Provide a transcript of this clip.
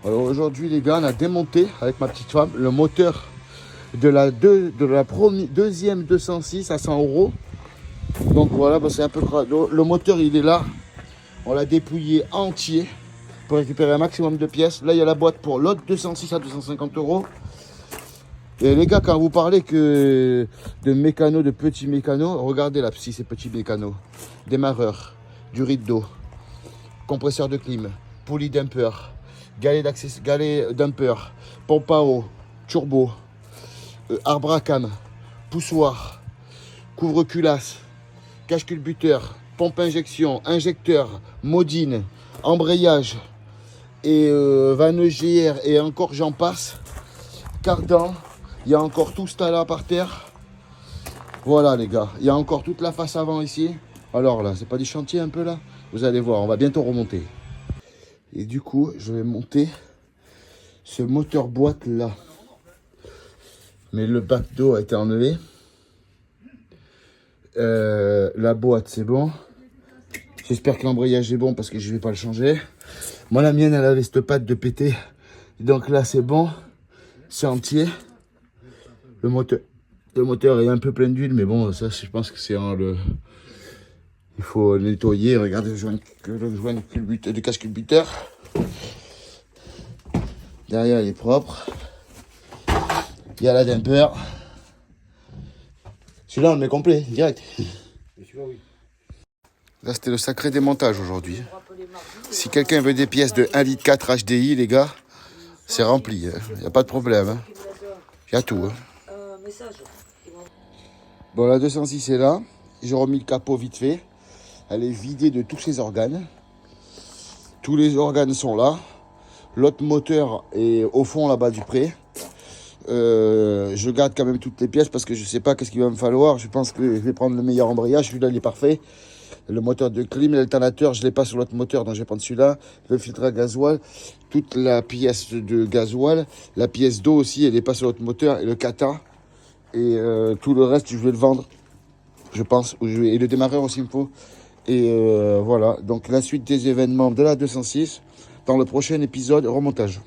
Alors aujourd'hui les gars, on a démonté avec ma petite femme le moteur de la deuxième 206 à 100 euros. Donc voilà, bah, c'est un peu crado. Le moteur il est là. On l'a dépouillé entier pour récupérer un maximum de pièces. Là il y a la boîte pour l'autre 206 à 250 euros. Et les gars, quand vous parlez que de mécano, de petits mécanos, regardez là, si ces petits mécanos. Démarreur, durite d'eau, compresseur de clim, poulie dumper, galet dumper, pompe à eau, turbo, arbre à cam, poussoir, couvre-culasse, cache-culbuteur, pompe injection, injecteur, modine, embrayage et vanne GR et encore j'en passe. Cardan, il y a encore tout ça là par terre. Voilà les gars, il y a encore toute la face avant ici. Alors là, c'est pas du chantier un peu là? Vous allez voir, on va bientôt remonter. Et du coup, je vais monter ce moteur boîte là. Mais le bac d'eau a été enlevé. La boîte c'est bon. J'espère que l'embrayage est bon parce que je vais pas le changer. Moi la mienne elle avait cette patte de péter. Donc là c'est bon. C'est entier. Le moteur est un peu plein d'huile, mais bon, ça, je pense que c'est le... Il faut nettoyer. Regardez le joint du cache-culbuteur. Derrière, il est propre. Il y a la dumper. Celui-là, on le met complet, direct. Là, c'était le sacré démontage aujourd'hui. Si quelqu'un veut des pièces de 1,4 litre HDI, les gars, c'est rempli. Il n'y a pas de problème. Il y a tout. Bon, la 206 est là. J'ai remis le capot vite fait. Elle est vidée de tous ses organes. Tous les organes sont là. L'autre moteur est au fond là-bas du pré. Je garde quand même toutes les pièces parce que je ne sais pas qu'est-ce qu'il va me falloir. Je pense que je vais prendre le meilleur embrayage. Celui-là, il est parfait. Le moteur de clim, l'alternateur, je ne l'ai pas sur l'autre moteur, donc je vais prendre celui-là. Le filtre à gasoil, toute la pièce de gasoil. La pièce d'eau aussi, elle n'est pas sur l'autre moteur. Et le kata. Et tout le reste, je vais le vendre, je pense. Et le démarreur aussi, il me faut. Et voilà, donc la suite des événements de la 206 dans le prochain épisode remontage.